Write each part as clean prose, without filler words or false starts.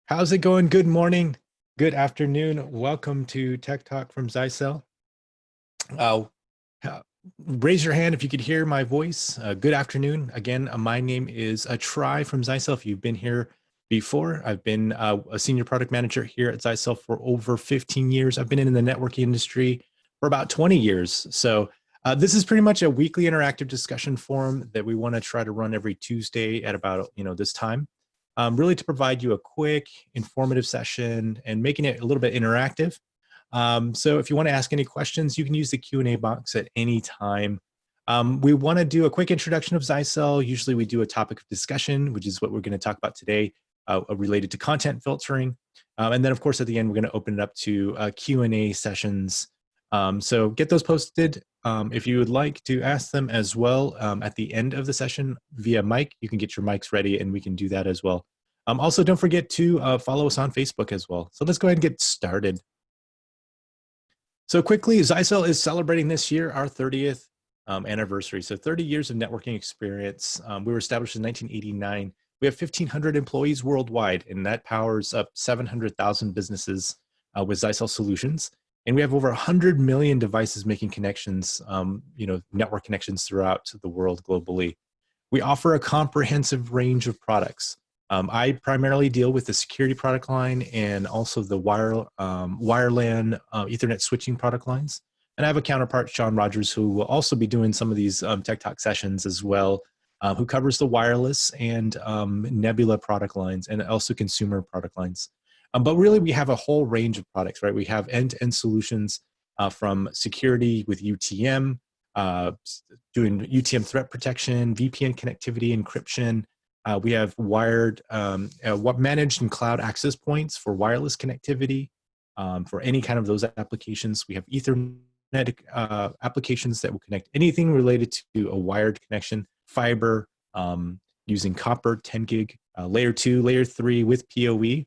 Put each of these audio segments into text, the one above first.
How's it going? Good morning, good afternoon. Welcome to Tech Talk from Zyxel. Uh, Raise your hand if you could hear my voice. Good afternoon. Again, my name is Try from Zyxel. If you've been here before, I've been a senior product manager here at Zyxel for over 15 years. I've been in the networking industry for about 20 years. So this is pretty much a weekly interactive discussion forum that we want to try to run every Tuesday at about this time. Really to provide you a quick, informative session and making it a little bit interactive. So if you want to ask any questions, you can use the Q&A box at any time. We want to do a quick introduction of Zyxel. Usually we do a topic of discussion, which is what we're going to talk about today, related to content filtering. And then, of course, at the end, we're going to open it up to Q&A sessions. So get those posted. If you would like to ask them as well at the end of the session via mic, you can get your mics ready and we can do that as well. Also, don't forget to follow us on Facebook as well. So let's go ahead and get started. So quickly, Zyxel is celebrating this year our 30th anniversary. So 30 years of networking experience. We were established in 1989. We have 1,500 employees worldwide, and that powers up 700,000 businesses with Zyxel solutions. And we have over 100 million devices making connections, network connections throughout the world globally. We offer a comprehensive range of products. I primarily deal with the security product line and also the wireline Ethernet switching product lines. And I have a counterpart, Sean Rogers, who will also be doing some of these Tech Talk sessions as well, who covers the wireless and Nebula product lines and also consumer product lines. But really, we have a whole range of products, right? We have end-to-end solutions from security with UTM, doing UTM threat protection, VPN connectivity, encryption. We have managed and cloud access points for wireless connectivity for any kind of those applications. We have Ethernet applications that will connect anything related to a wired connection, fiber, using copper, 10 gig, layer 2, layer 3 with PoE.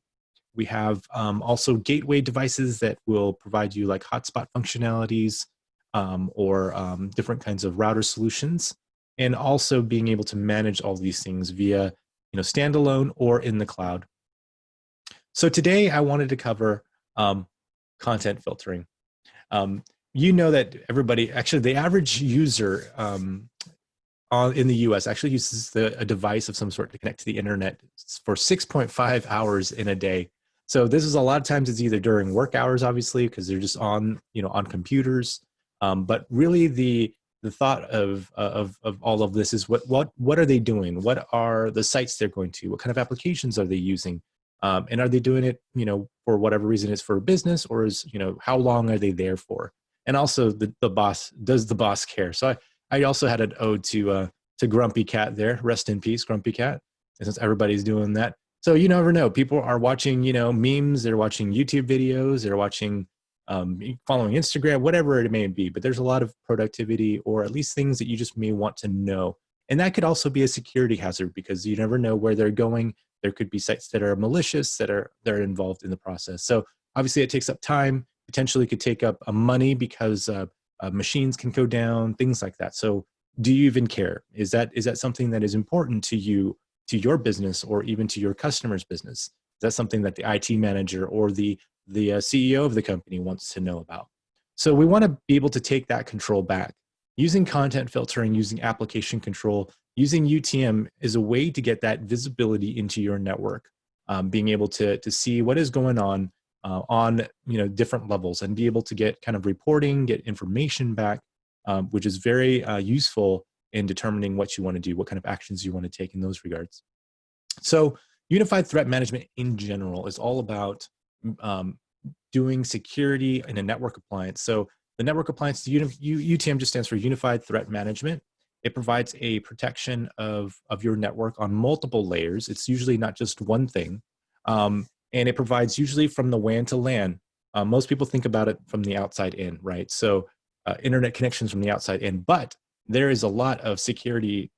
We have also gateway devices that will provide you like hotspot functionalities or different kinds of router solutions, and also being able to manage all these things via standalone or in the cloud. So today I wanted to cover content filtering. You know that everybody, actually the average user in the US actually uses a device of some sort to connect to the internet for 6.5 hours in a day. So this is a lot of times it's either during work hours, obviously, because they're just on computers. But really the thought of all of this is what are they doing? What are the sites they're going to? What kind of applications are they using? And are they doing it, for whatever reason it's for business, or is, how long are they there for? And also the boss, does the boss care? So I also had an ode to Grumpy Cat there. Rest in peace, Grumpy Cat. And since everybody's doing that. So you never know. People are watching, memes. They're watching YouTube videos. They're watching, following Instagram, whatever it may be. But there's a lot of productivity, or at least things that you just may want to know. And that could also be a security hazard because you never know where they're going. There could be sites that are malicious that are involved in the process. So obviously it takes up time, potentially could take up money because machines can go down, things like that. So do you even care? Is that something that is important to you, to your business, or even to your customer's business? Is that something that the IT manager or the CEO of the company wants to know about? So we want to be able to take that control back. Using content filtering, using application control, using UTM is a way to get that visibility into your network, being able to see what is going on different levels, and be able to get kind of reporting, get information back, which is very useful in determining what you want to do, what kind of actions you want to take in those regards. So unified threat management in general is all about doing security in a network appliance. So the network appliance, UTM just stands for Unified Threat Management. It provides a protection of your network on multiple layers. It's usually not just one thing. And it provides usually from the WAN to LAN. Most people think about it from the outside in, right? So internet connections from the outside in, but there is a lot of security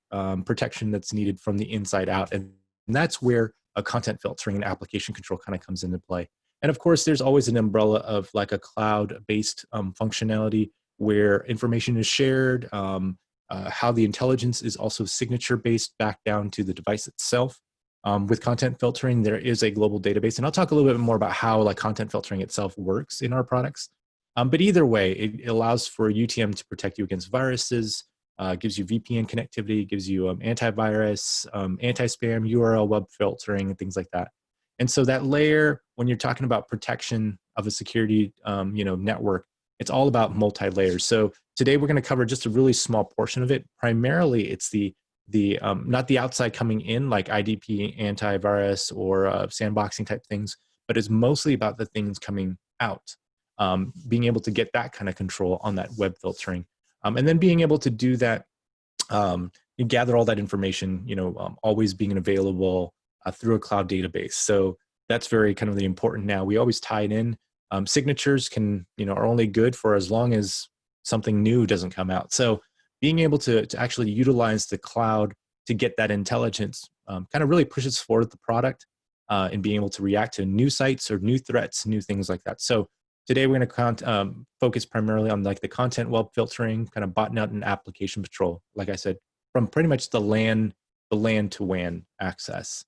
protection that's needed from the inside out. And that's where a content filtering and application control kind of comes into play. And of course, there's always an umbrella of like a cloud-based functionality where information is shared, how the intelligence is also signature-based back down to the device itself. With content filtering, there is a global database, and I'll talk a little bit more about how like content filtering itself works in our products. But either way, it allows for UTM to protect you against viruses, gives you VPN connectivity, gives you antivirus, anti-spam, URL web filtering, and things like that. And so that layer, when you're talking about protection of a security network, it's all about multi-layers. So today we're going to cover just a really small portion of it. Primarily, it's the not the outside coming in like IDP, antivirus, or sandboxing type things, but it's mostly about the things coming out. Being able to get that kind of control on that web filtering, and then being able to do that, you gather all that information, always being available through a cloud database. So that's very kind of the important now. We always tie it in. Signatures are only good for as long as something new doesn't come out. So being able to actually utilize the cloud to get that intelligence kind of really pushes forward the product and being able to react to new sites or new threats, new things like that. So today we're going to focus primarily on like the content web filtering, kind of botnet and application patrol, like I said, from pretty much the LAN to WAN access.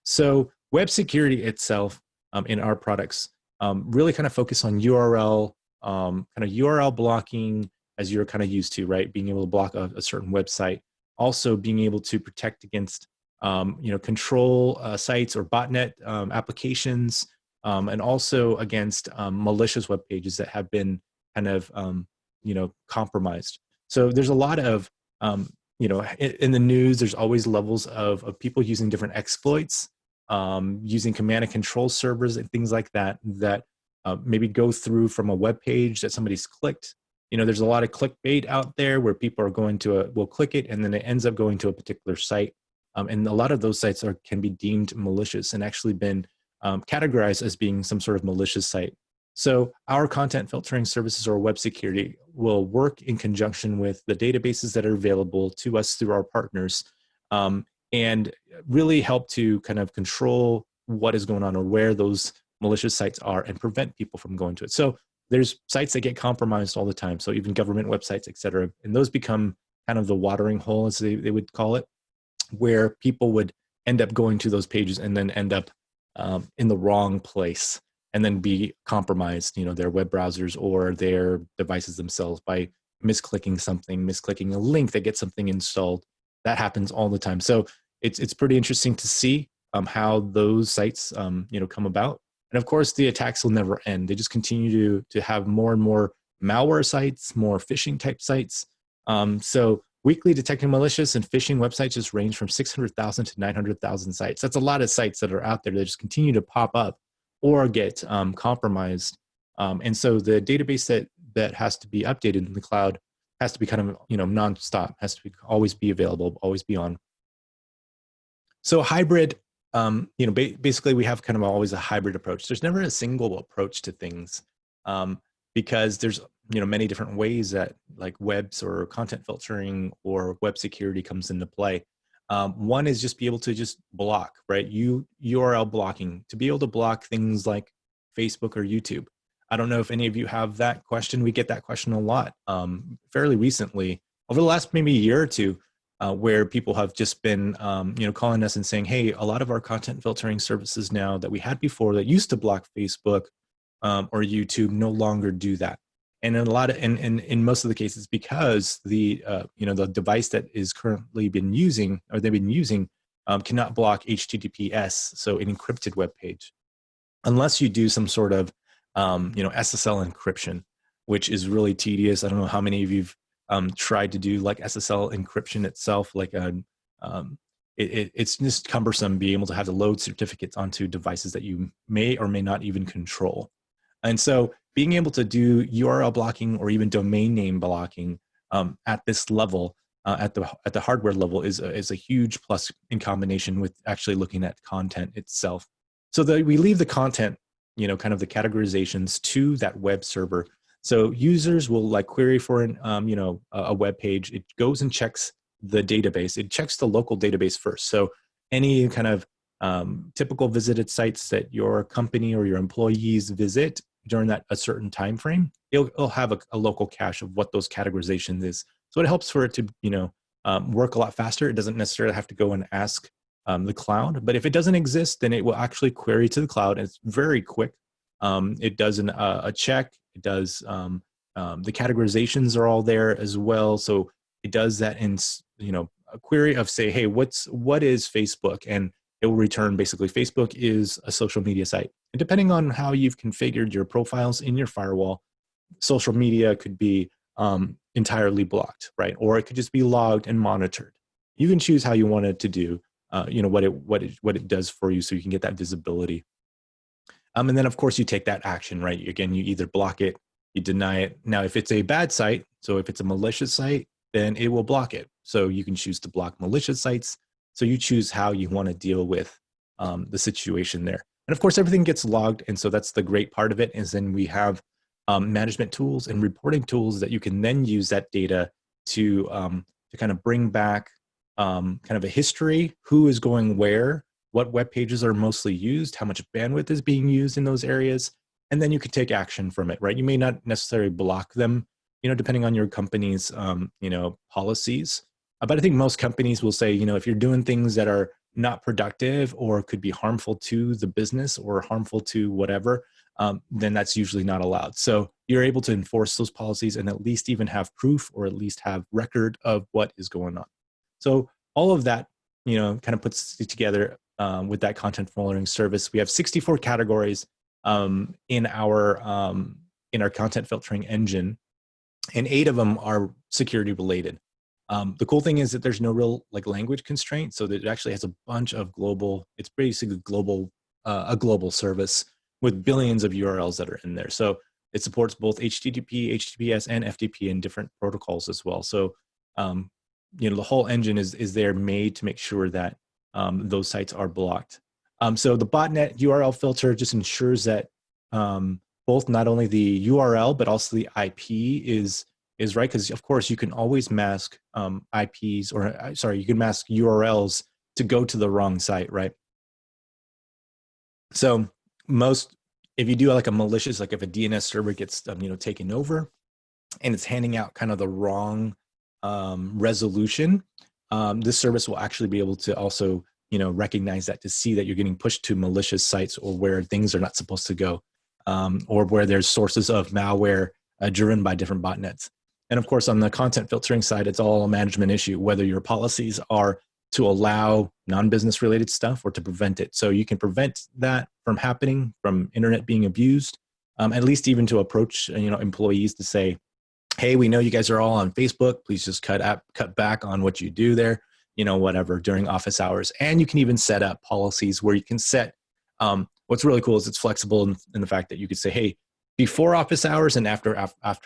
So web security itself in our products really kind of focus on URL, kind of URL blocking, as you're kind of used to, right? Being able to block a certain website. Also being able to protect against, control sites or botnet applications, and also against malicious web pages that have been kind of, compromised. So there's a lot of, in the news, there's always levels of people using different exploits, using command and control servers and things like that, maybe go through from a web page that somebody's clicked. There's a lot of clickbait out there where people are going to will click it and then it ends up going to a particular site. And a lot of those sites can be deemed malicious and actually been categorized as being some sort of malicious site. So our content filtering services or web security will work in conjunction with the databases that are available to us through our partners, and really help to kind of control what is going on or where those malicious sites are and prevent people from going to it. So there's sites that get compromised all the time. So even government websites, et cetera, and those become kind of the watering hole, as they would call it, where people would end up going to those pages and then end up in the wrong place and then be compromised, their web browsers or their devices themselves by misclicking something, misclicking a link that gets something installed. That happens all the time. So it's pretty interesting to see how those sites come about. And of course, the attacks will never end. They just continue to have more and more malware sites, more phishing type sites. So weekly detecting malicious and phishing websites just range from 600,000 to 900,000 sites. That's a lot of sites that are out there that just continue to pop up or get compromised. And so the database that has to be updated in the cloud has to be kind of nonstop, has to always be available, always be on. So hybrid, basically we have kind of always a hybrid approach. There's never a single approach to things because there's many different ways that like webs or content filtering or web security comes into play. One is just be able to just block, right? URL blocking, to be able to block things like Facebook or YouTube. I don't know if any of you have that question. We get that question a lot fairly recently, over the last maybe year or two, where people have just been calling us and saying, hey, a lot of our content filtering services now that we had before that used to block Facebook or YouTube no longer do that. And in a lot of, in most of the cases, because the the device that is currently been using or they've been using cannot block HTTPS, so an encrypted web page, unless you do some sort of SSL encryption, which is really tedious. I don't know how many of you've tried to do like SSL encryption itself. Like it's just cumbersome being able to have to load certificates onto devices that you may or may not even control. And so being able to do URL blocking or even domain name blocking at this level, at the hardware level, is a huge plus in combination with actually looking at content itself. So that we leave the content, kind of the categorizations to that web server. So users will like query for an a web page. It goes and checks the database. It checks the local database first. So any kind of typical visited sites that your company or your employees visit during a certain time frame, it'll have a local cache of what those categorizations is. So it helps for it to work a lot faster. It doesn't necessarily have to go and ask the cloud. But if it doesn't exist, then it will actually query to the cloud, and it's very quick. It does a check. It does the categorizations are all there as well. So it does that in a query of say, hey, what is Facebook, and it will return basically Facebook is a social media site. And depending on how you've configured your profiles in your firewall, social media could be entirely blocked, right? Or it could just be logged and monitored. You can choose how you want it to do, what it does for you, so you can get that visibility. And then of course you take that action, right? Again, you either block it, you deny it. Now, if it's a bad site, so if it's a malicious site, then it will block it. So you can choose to block malicious sites. So you choose how you want to deal with the situation there. And of course, everything gets logged. And so that's the great part of it, is then we have management tools and reporting tools that you can then use that data to kind of bring back kind of a history, who is going where, what web pages are mostly used, how much bandwidth is being used in those areas, and then you could take action from it, right? You may not necessarily block them, depending on your company's, policies. But I think most companies will say, if you're doing things that are not productive or could be harmful to the business or harmful to whatever, then that's usually not allowed. So you're able to enforce those policies and at least even have proof, or at least have record of what is going on. So all of that, kind of puts it together with that content filtering service. We have 64 categories in our content filtering engine, and 8 of them are security related. The cool thing is that there's no real language constraint, so that it actually has a bunch of global. It's basically a global service with billions of URLs that are in there. So it supports both HTTP, HTTPS, and FTP in different protocols as well. So the whole engine is there made to make sure that those sites are blocked. So the botnet URL filter just ensures that both not only the URL but also the IP is right, because of course you can always mask IPs, or sorry, you can mask URLs to go to the wrong site, right? So if you do a malicious, if a DNS server gets taken over and it's handing out kind of the wrong resolution, this service will actually be able to also recognize that, to see that you're getting pushed to malicious sites, or where things are not supposed to go, or where there's sources of malware driven by different botnets. And of course, on the content filtering side, it's all a management issue, whether your policies are to allow non-business related stuff or to prevent it. So you can prevent that from happening, from internet being abused, at least even to approach employees to say, hey, we know you guys are all on Facebook. Please just cut back on what you do there, whatever, during office hours. And you can even set up policies where you can set, what's really cool is it's flexible in the fact that you could say, hey, before office hours and after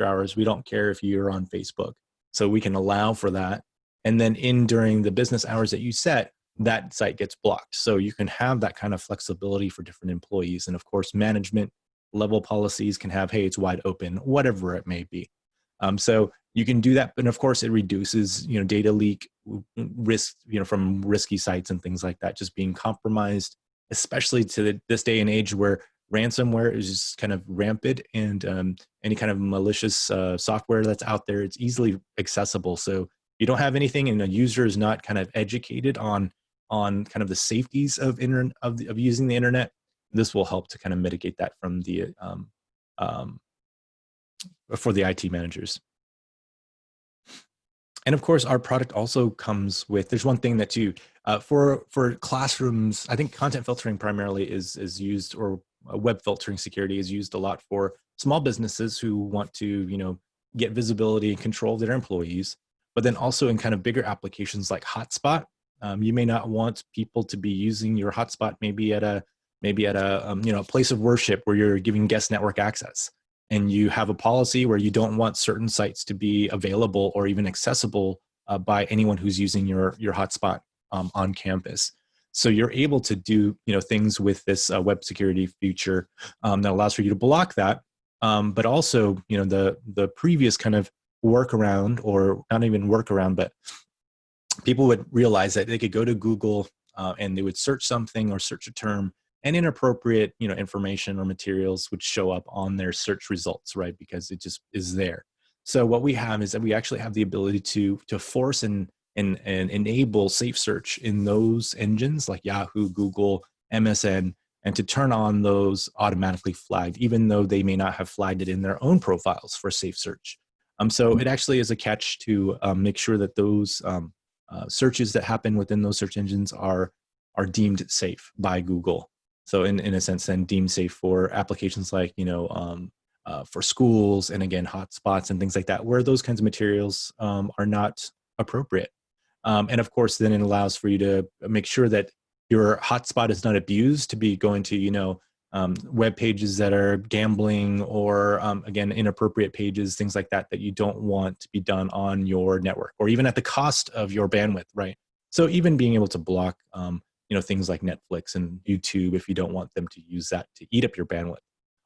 hours, we don't care if you're on Facebook. So we can allow for that. And then during the business hours that you set, that site gets blocked. So you can have that kind of flexibility for different employees. And of course, management level policies can have, hey, it's wide open, whatever it may be. So you can do that, and of course it reduces, data leak risk, from risky sites and things like that, just being compromised, especially to this day and age where ransomware is just kind of rampant, and any kind of malicious software that's out there, it's easily accessible. So you don't have anything, and a user is not kind of educated on kind of the safeties of using the internet. This will help to kind of mitigate that from the for the IT managers. And of course, our product also comes with, there's one thing that for classrooms, I think content filtering primarily is used, or web filtering security is used a lot for small businesses who want to, get visibility and control of their employees, but then also in kind of bigger applications like hotspot. You may not want people to be using your hotspot maybe at a place of worship where you're giving guest network access, and you have a policy where you don't want certain sites to be available or even accessible by anyone who's using your hotspot on campus. So you're able to do things with this web security feature that allows for you to block that, but also the previous kind of workaround, or not even workaround, but people would realize that they could go to Google and they would search something or search a term, and inappropriate information or materials would show up on their search results, right? Because it just is there. So what we have is that we actually have the ability to force an and enable safe search in those engines like Yahoo, Google, MSN, and to turn on those automatically flagged, even though they may not have flagged it in their own profiles for safe search. So it actually is a catch to make sure that those searches that happen within those search engines are deemed safe by Google. So in a sense, then deemed safe for applications like, for schools and again, hotspots and things like that, where those kinds of materials are not appropriate. And of course, then it allows for you to make sure that your hotspot is not abused to be going to, web pages that are gambling or again, inappropriate pages, things like that, that you don't want to be done on your network or even at the cost of your bandwidth, right? So even being able to block, things like Netflix and YouTube, if you don't want them to use that to eat up your bandwidth,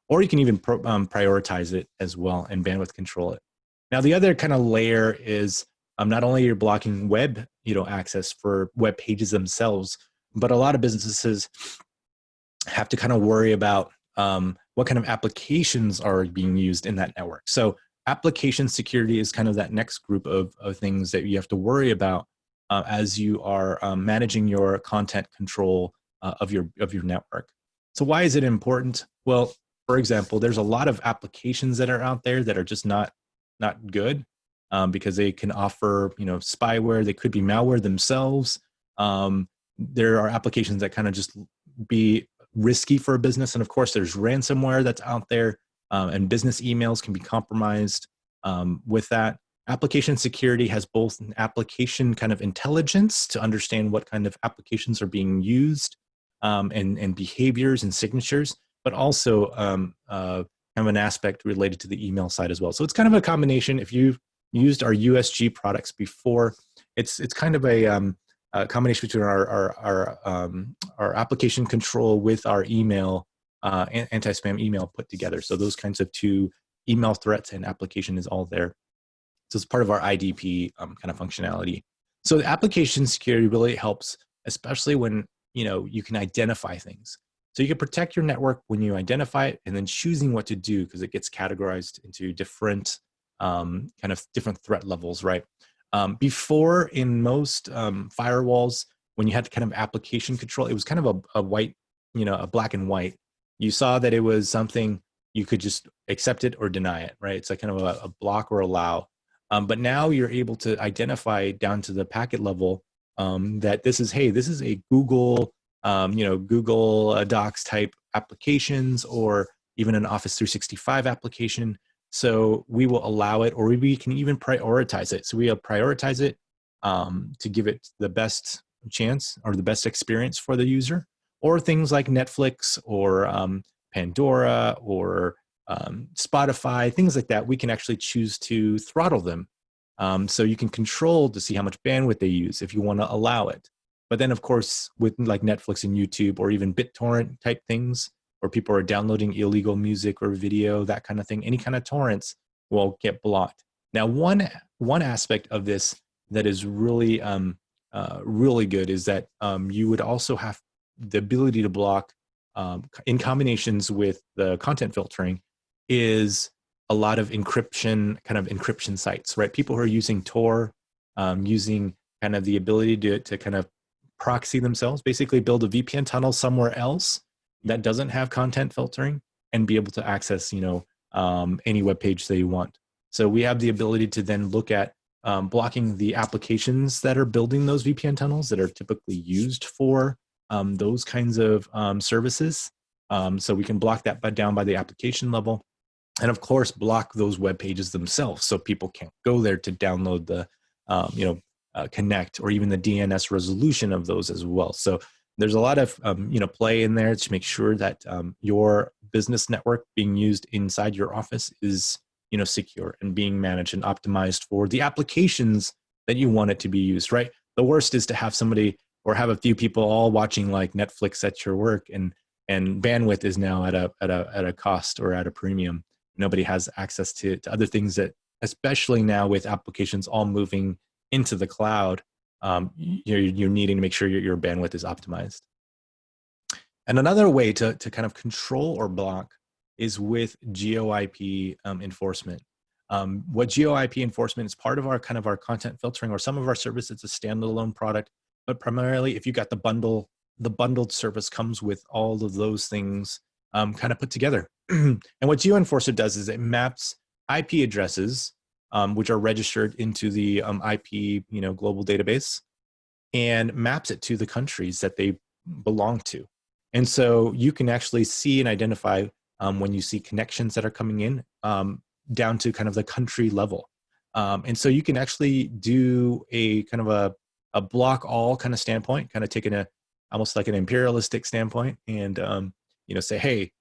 or you can even prioritize it as well and bandwidth control it. Now, the other kind of layer is not only you're blocking web, access for web pages themselves, but a lot of businesses have to kind of worry about what kind of applications are being used in that network. So application security is kind of that next group of things that you have to worry about as you are managing your content control of your network. So why is it important? Well, for example, there's a lot of applications that are out there that are just not good because they can offer, spyware. They could be malware themselves. There are applications that kind of just be risky for a business. And of course, there's ransomware that's out there, and business emails can be compromised with that. Application security has both an application kind of intelligence to understand what kind of applications are being used and behaviors and signatures, but also kind of an aspect related to the email side as well. So it's kind of a combination. If you've used our USG products before, it's kind of a combination between our application control with our email, anti-spam email put together. So those kinds of two, email threats and application, is all there. So it's part of our IDP kind of functionality. So the application security really helps, especially when you can identify things. So you can protect your network when you identify it, and then choosing what to do because it gets categorized into different kind of different threat levels, right? Before, in most firewalls, when you had kind of application control, it was kind of a white, a black and white. You saw that it was something you could just accept it or deny it, right? It's like kind of a block or allow. But now you're able to identify down to the packet level that this is a Google, Google Docs type applications, or even an Office 365 application. So we will allow it, or we can even prioritize it. So we'll prioritize it to give it the best chance or the best experience for the user. Or things like Netflix or Pandora or Spotify, things like that, we can actually choose to throttle them. So you can control to see how much bandwidth they use if you want to allow it. But then, of course, with like Netflix and YouTube or even BitTorrent type things, where people are downloading illegal music or video, that kind of thing, any kind of torrents will get blocked. Now, one aspect of this that is really, really good is that you would also have the ability to block, in combinations with the content filtering, is a lot of encryption sites, right? People who are using Tor, using kind of the ability to kind of proxy themselves, basically build a VPN tunnel somewhere else that doesn't have content filtering and be able to access, any web page they want. So we have the ability to then look at blocking the applications that are building those VPN tunnels that are typically used for those kinds of services. So we can block that down by the application level. And of course, block those web pages themselves so people can't go there to download the, connect, or even the DNS resolution of those as well. So there's a lot of, play in there to make sure that your business network being used inside your office is, secure and being managed and optimized for the applications that you want it to be used, right? The worst is to have somebody or have a few people all watching like Netflix at your work, and bandwidth is now at a cost or at a premium. Nobody has access to other things that, especially now with applications all moving into the cloud, you're needing to make sure your bandwidth is optimized. And another way to kind of control or block is with GeoIP enforcement. What GeoIP enforcement is part of our kind of our content filtering, or some of our service, it's a standalone product, but primarily if you got the bundled service comes with all of those things kind of put together. And what GeoEnforcer does is it maps IP addresses, which are registered into the IP global database, and maps it to the countries that they belong to. And so you can actually see and identify when you see connections that are coming in down to kind of the country level. And so you can actually do a kind of a block all kind of standpoint, kind of taking a almost like an imperialistic standpoint, and say, hey,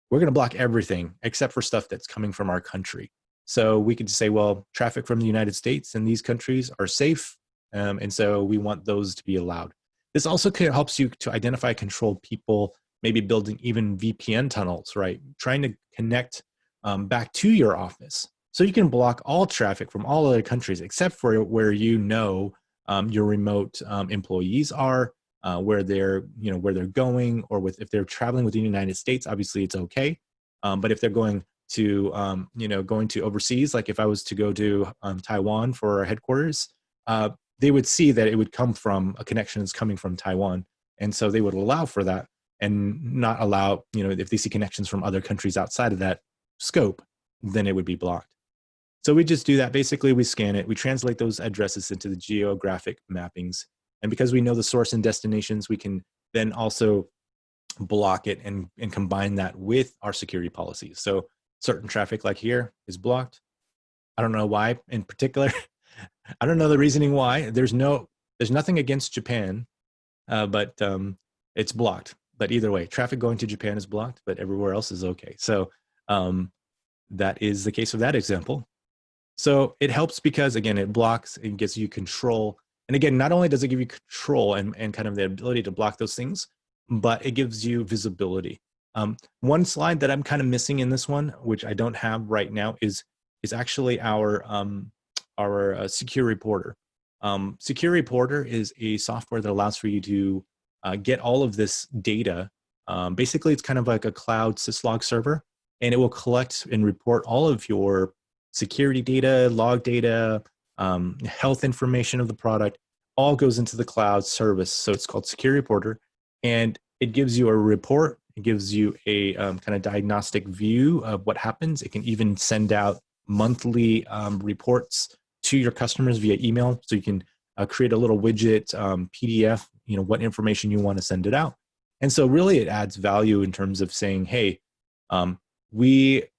we're going to block everything except for stuff that's coming from our country. So we could say, well, traffic from the United States and these countries are safe, and so we want those to be allowed. This also helps you to identify controlled people, maybe building even VPN tunnels, right? Trying to connect back to your office. So you can block all traffic from all other countries except for where your remote employees are, where they're going, or if they're traveling within the United States. Obviously, it's okay. But if they're going to overseas, like if I was to go to Taiwan for our headquarters, they would see that it would come from a connection that's coming from Taiwan, and so they would allow for that and not allow, if they see connections from other countries outside of that scope, then it would be blocked. So we just do that. Basically, we scan it, we translate those addresses into the geographic mappings, and because we know the source and destinations, we can then also block it and combine that with our security policies. So certain traffic like here is blocked. I don't know why in particular. I don't know the reasoning why. There's nothing against Japan, but it's blocked. But either way, traffic going to Japan is blocked, but everywhere else is okay. So that is the case of that example. So it helps because, again, it blocks and gives you control. And again, not only does it give you control and kind of the ability to block those things, but it gives you visibility. One slide that I'm kind of missing in this one, which I don't have right now, is actually our Secure Reporter. Secure Reporter is a software that allows for you to get all of this data. Basically, it's kind of like a cloud syslog server, and it will collect and report all of your security data, log data, health information of the product, all goes into the cloud service. So it's called Secure Reporter, and it gives you a report. It gives you a kind of diagnostic view of what happens. It can even send out monthly reports to your customers via email. So you can create a little widget, PDF, what information you want to send it out. And so really it adds value in terms of saying, hey,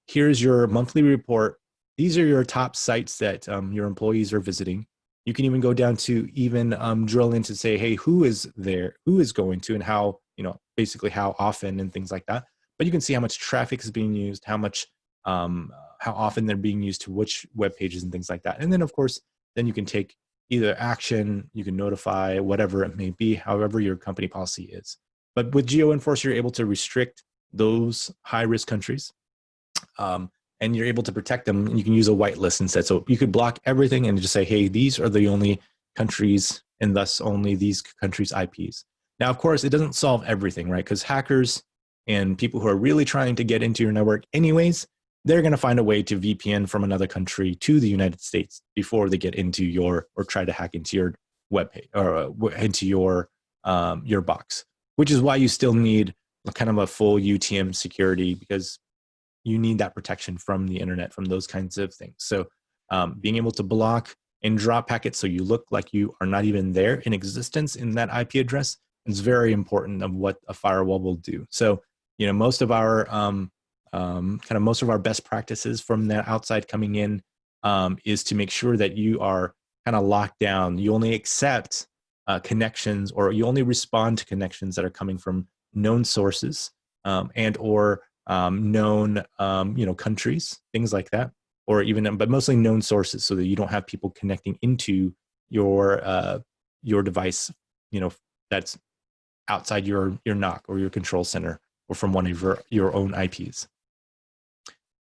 here's your monthly report. These are your top sites that your employees are visiting. You can even go down to even drill into say, hey, who is there, who is going to, and how, basically how often and things like that. But you can see how much traffic is being used, how often they're being used to which web pages and things like that. And then of course, then you can take either action, you can notify, whatever it may be, however your company policy is. But with GeoEnforcer, you're able to restrict those high-risk countries. And you're able to protect them, and you can use a whitelist instead. So you could block everything and just say, hey, these are the only countries, and thus only these countries' IPs. Now, of course, it doesn't solve everything, right? Because hackers and people who are really trying to get into your network anyways, they're going to find a way to VPN from another country to the United States before they get into or try to hack into your web page or into your box, which is why you still need kind of a full UTM security, because you need that protection from the internet, from those kinds of things. So being able to block and drop packets so you look like you are not even there in existence in that IP address is very important of what a firewall will do. So, most of our most of our best practices from the outside coming in is to make sure that you are kind of locked down. You only accept connections, or you only respond to connections that are coming from known sources and or known countries, things like that, or even, but mostly known sources, so that you don't have people connecting into your device, that's outside your NOC or your control center, or from one of your own IPs.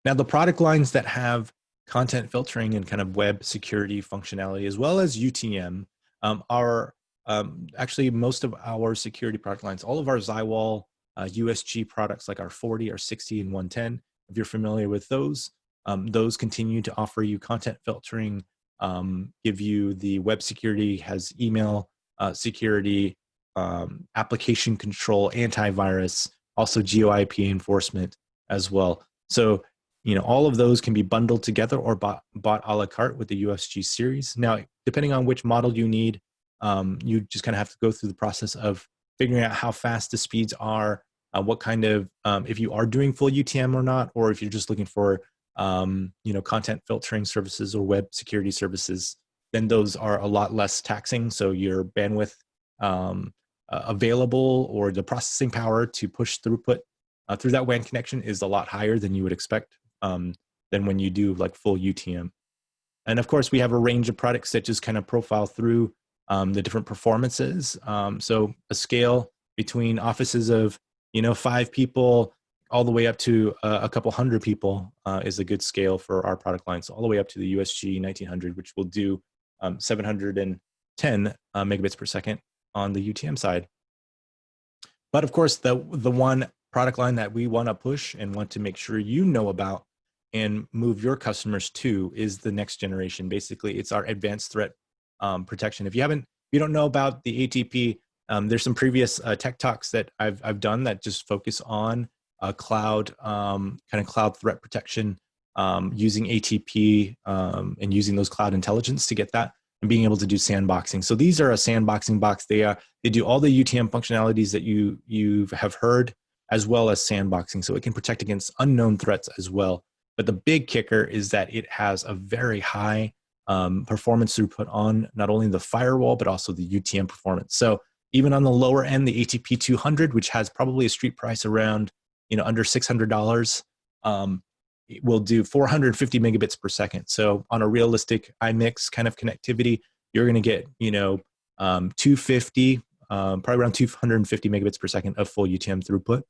Now, the product lines that have content filtering and kind of web security functionality, as well as UTM, are actually most of our security product lines. All of our Zywall USG products, like our 40, our 60, and 110, if you're familiar with those, Those continue to offer you content filtering, give you the web security, has email security, application control, antivirus, also GeoIP enforcement as well. So, all of those can be bundled together or bought a la carte with the USG series. Now, depending on which model you need, you just kind of have to go through the process of figuring out how fast the speeds are, what kind of, if you are doing full UTM or not, or if you're just looking for, content filtering services or web security services, then those are a lot less taxing. So your bandwidth available or the processing power to push throughput through that WAN connection is a lot higher than you would expect than when you do like full UTM. And of course, we have a range of products that just kind of profile through the different performances. So a scale between offices of 5 people all the way up to a couple hundred people is a good scale for our product line. So all the way up to the USG 1900, which will do 710 megabits per second on the UTM side. But of course, the one product line that we want to push and want to make sure you know about and move your customers to is the next generation. Basically, it's our advanced threat protection. If you don't know about the ATP, there's some previous tech talks that I've done that just focus on cloud kind of cloud threat protection using ATP and using those cloud intelligence to get that and being able to do sandboxing. So these are a sandboxing box. They do all the UTM functionalities that you have heard, as well as sandboxing. So it can protect against unknown threats as well. But the big kicker is that it has a very high performance throughput on not only the firewall, but also the UTM performance. So even on the lower end, the ATP 200, which has probably a street price around, under $600, it will do 450 megabits per second. So on a realistic iMix kind of connectivity, you're going to get, 250, probably around 250 megabits per second of full UTM throughput,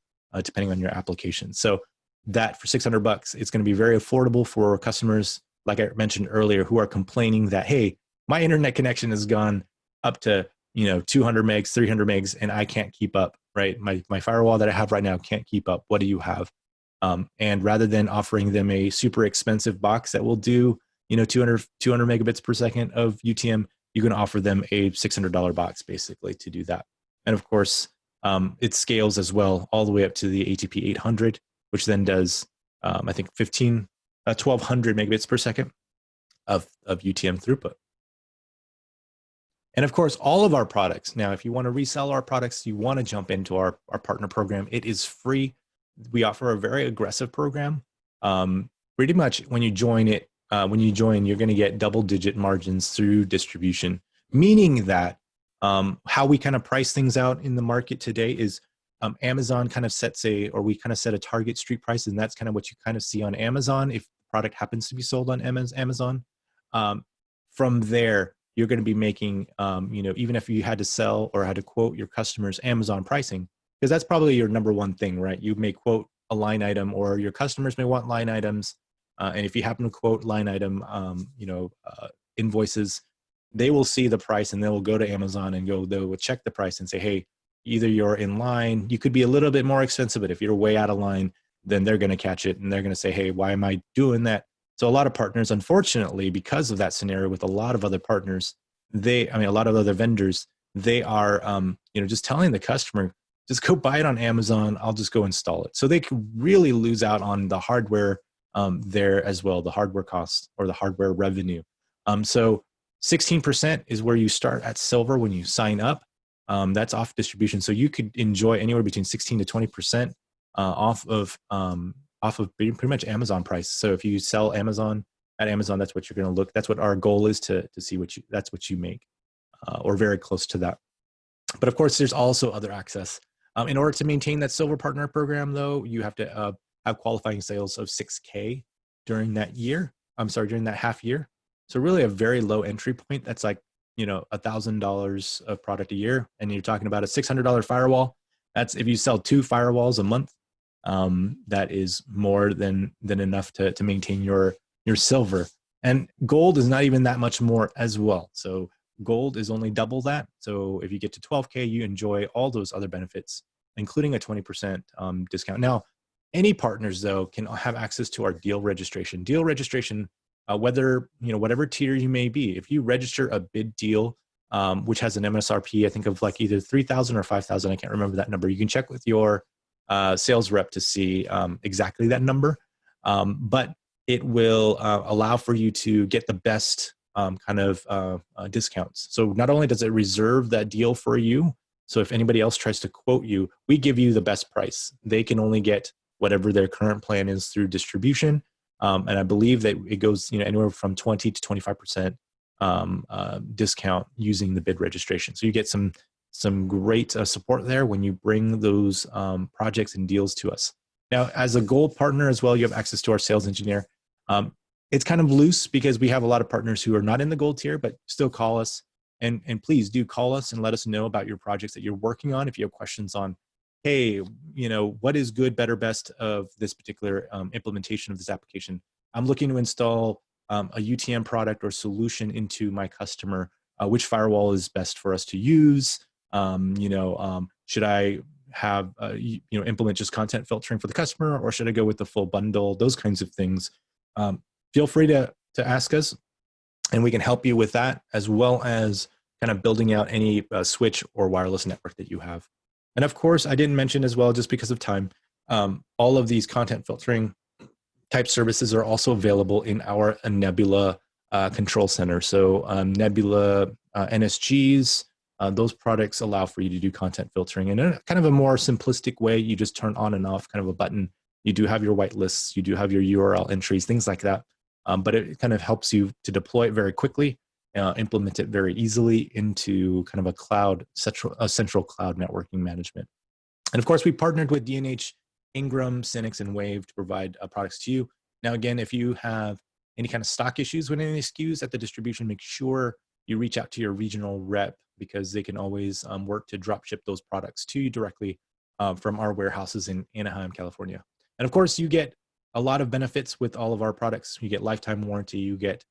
depending on your application. So that for $600, it's going to be very affordable for customers, like I mentioned earlier, who are complaining that, hey, my internet connection has gone up to 200 megs, 300 megs, and I can't keep up, right? My firewall that I have right now can't keep up. What do you have? And rather than offering them a super expensive box that will do 200 megabits per second of UTM, you're going to offer them a $600 box basically to do that. And of course, it scales as well all the way up to the ATP 800, which then does, I think, 1,200 megabits per second of UTM throughput. And of course, all of our products. Now, if you want to resell our products, you want to jump into our partner program, it is free. We offer a very aggressive program. Pretty much when you join it, you're going to get double-digit margins through distribution, meaning that how we kind of price things out in the market today is Amazon kind of we kind of set a target street price, and that's kind of what you kind of see on Amazon if the product happens to be sold on Amazon. From there, you're going to be making, even if you had to sell or had to quote your customers Amazon pricing, because that's probably your number one thing, right? You may quote a line item, or your customers may want line items. And if you happen to quote line item, invoices, they will see the price and they will go to Amazon and they will check the price and say, hey, either you're in line, you could be a little bit more expensive, but if you're way out of line, then they're going to catch it and they're going to say, hey, why am I doing that? So a lot of partners, unfortunately, because of that scenario with a lot of other partners, a lot of other vendors, they are, just telling the customer, just go buy it on Amazon. I'll just go install it. So they could really lose out on the hardware there as well, the hardware cost or the hardware revenue. So 16% is where you start at silver when you sign up. That's off distribution. So you could enjoy anywhere between 16 to 20% off of pretty much Amazon price. So if you sell at Amazon, that's what you're going to look. That's what our goal is to see that's what you make, or very close to that. But of course, there's also other access. In order to maintain that silver partner program, though, you have to have qualifying sales of 6K during that half year. So really a very low entry point. That's like, $1,000 of product a year. And you're talking about a $600 firewall. That's if you sell 2 firewalls a month. That is more than enough to maintain your silver. And gold is not even that much more as well. So gold is only double that. So if you get to 12K, you enjoy all those other benefits, including a 20% discount. Now, Any partners, though, can have access to our deal registration. Deal registration, whether, whatever tier you may be, if you register a bid deal, which has an MSRP, I think of like either 3,000 or 5,000, I can't remember that number. You can check with your sales rep to see exactly that number. But it will allow for you to get the best discounts. So not only does it reserve that deal for you, so if anybody else tries to quote you, we give you the best price. They can only get whatever their current plan is through distribution. And I believe that it goes anywhere from 20 to 25% discount using the bid registration. So you get some great support there when you bring those projects and deals to us. Now, as a gold partner as well, you have access to our sales engineer. It's kind of loose because we have a lot of partners who are not in the gold tier, but still call us. And please do call us and let us know about your projects that you're working on. If you have questions on, hey, what is good, better, best of this particular implementation of this application? I'm looking to install a UTM product or solution into my customer. Which firewall is best for us to use? Should I have implement just content filtering for the customer, or should I go with the full bundle? Those kinds of things. Feel free to ask us, and we can help you with that, as well as kind of building out any switch or wireless network that you have. And of course, I didn't mention as well, just because of time, all of these content filtering type services are also available in our Nebula control center. So Nebula NSGs, those products allow for you to do content filtering in a kind of a more simplistic way. You just turn on and off kind of a button. You do have your whitelists, you do have your URL entries, things like that. But it kind of helps you to deploy it very quickly, implement it very easily into kind of a central cloud networking management. And of course, we partnered with D&H, Ingram, Synix, and Wave to provide products to you. Now, again, if you have any kind of stock issues with any SKUs at the distribution, make sure you reach out to your regional rep, because they can always work to drop ship those products to you directly from our warehouses in Anaheim, California. And of course, you get a lot of benefits with all of our products. You get lifetime warranty, you get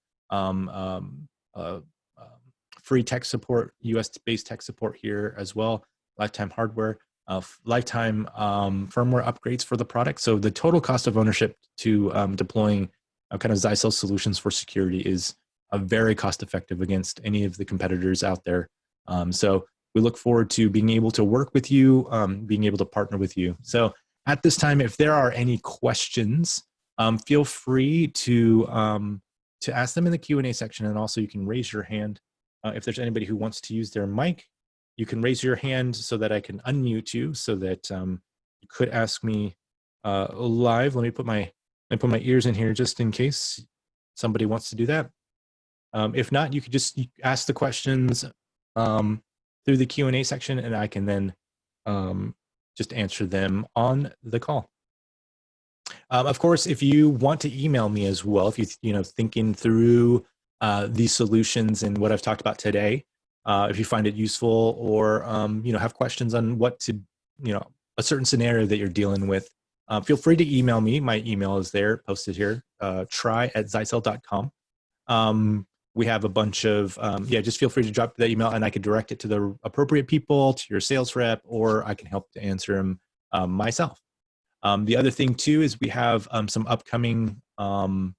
free tech support, US-based tech support here as well, lifetime hardware, lifetime firmware upgrades for the product. So the total cost of ownership to deploying kind of Zyxel solutions for security is very cost-effective against any of the competitors out there. So we look forward to being able to work with you, being able to partner with you. So at this time, if there are any questions, feel free to ask them in the Q&A section, and also you can raise your hand. If there's anybody who wants to use their mic, you can raise your hand so that I can unmute you, so that you could ask me live. Let me put my ears in here just in case somebody wants to do that. If not, you could just ask the questions through the Q&A section, and I can then just answer them on the call. Of course, if you want to email me as well, if thinking through these solutions and what I've talked about today, if you find it useful, or have questions on what to a certain scenario that you're dealing with, feel free to email me. My email is there, posted here, try@zyxel.com. We have a bunch of, just feel free to drop that email, and I could direct it to the appropriate people, to your sales rep, or I can help to answer them myself. The other thing too is we have some upcoming webinars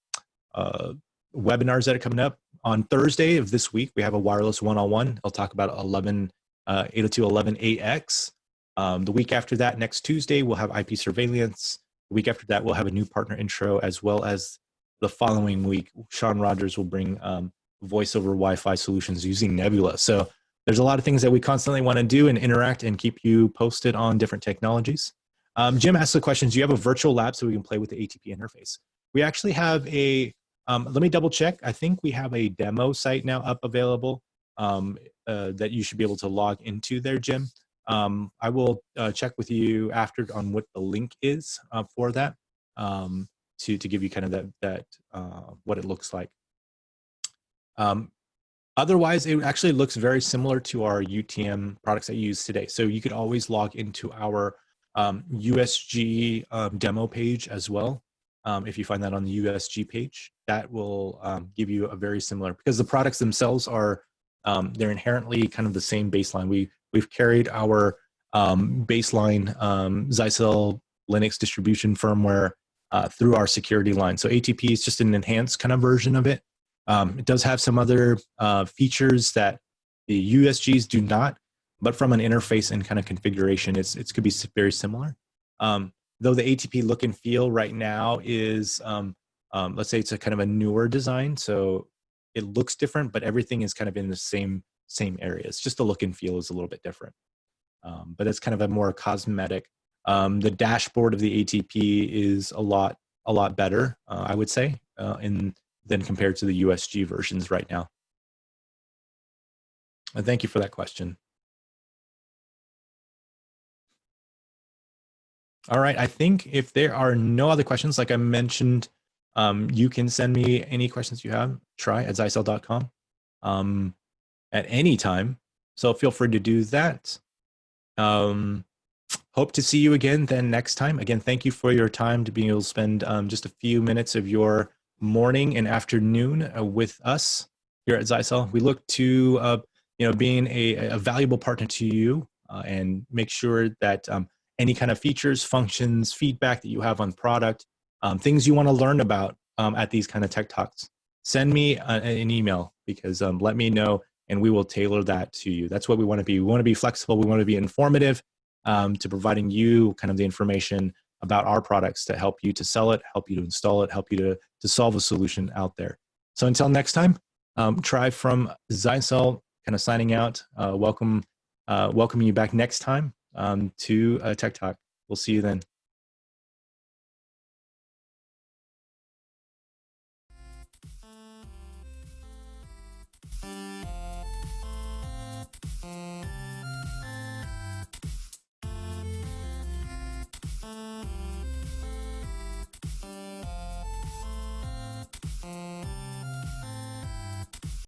that are coming up. On Thursday of this week, we have a wireless one-on-one. I'll talk about 802.11ax. The week after that, next Tuesday, we'll have IP surveillance. The week after that, we'll have a new partner intro, as well as the following week, Sean Rogers will bring voice over Wi-Fi solutions using Nebula. So there's a lot of things that we constantly want to do and interact and keep you posted on different technologies. Jim asked the question, do you have a virtual lab so we can play with the ATP interface? We actually have a, let me double check. I think we have a demo site now up available that you should be able to log into there, Jim. I will check with you after on what the link is for that to give you kind of that what it looks like. Otherwise, it actually looks very similar to our UTM products that you use today. So you could always log into our USG demo page as well. If you find that on the USG page, that will give you a very similar, because the products themselves are, they're inherently kind of the same baseline. We've carried our baseline Zyxel Linux distribution firmware through our security line. So ATP is just an enhanced kind of version of it. It does have some other features that the USGs do not, but from an interface and kind of configuration, it could be very similar. Though the ATP look and feel right now is, let's say it's a kind of a newer design, so it looks different, but everything is kind of in the same areas. Just the look and feel is a little bit different, but it's kind of a more cosmetic. The dashboard of the ATP is a lot better, I would say, than compared to the USG versions right now. And thank you for that question. All right, I think if there are no other questions, like I mentioned, you can send me any questions you have, try@zyxel.com at any time. So feel free to do that. Hope to see you again then next time. Again, thank you for your time to be able to spend just a few minutes of your morning and afternoon with us here at Zyxel. We look to being a valuable partner to you and make sure that any kind of features, functions, feedback that you have on product, things you want to learn about at these kind of tech talks, send me an email, because let me know and we will tailor that to you. That's what we want to be. We want to be flexible. We want to be informative to providing you kind of the information about our products to help you to sell it, help you to install it, help you to solve a solution out there. So until next time, Try from Zyxel kind of signing out. Welcoming you back next time to Tech Talk. We'll see you then.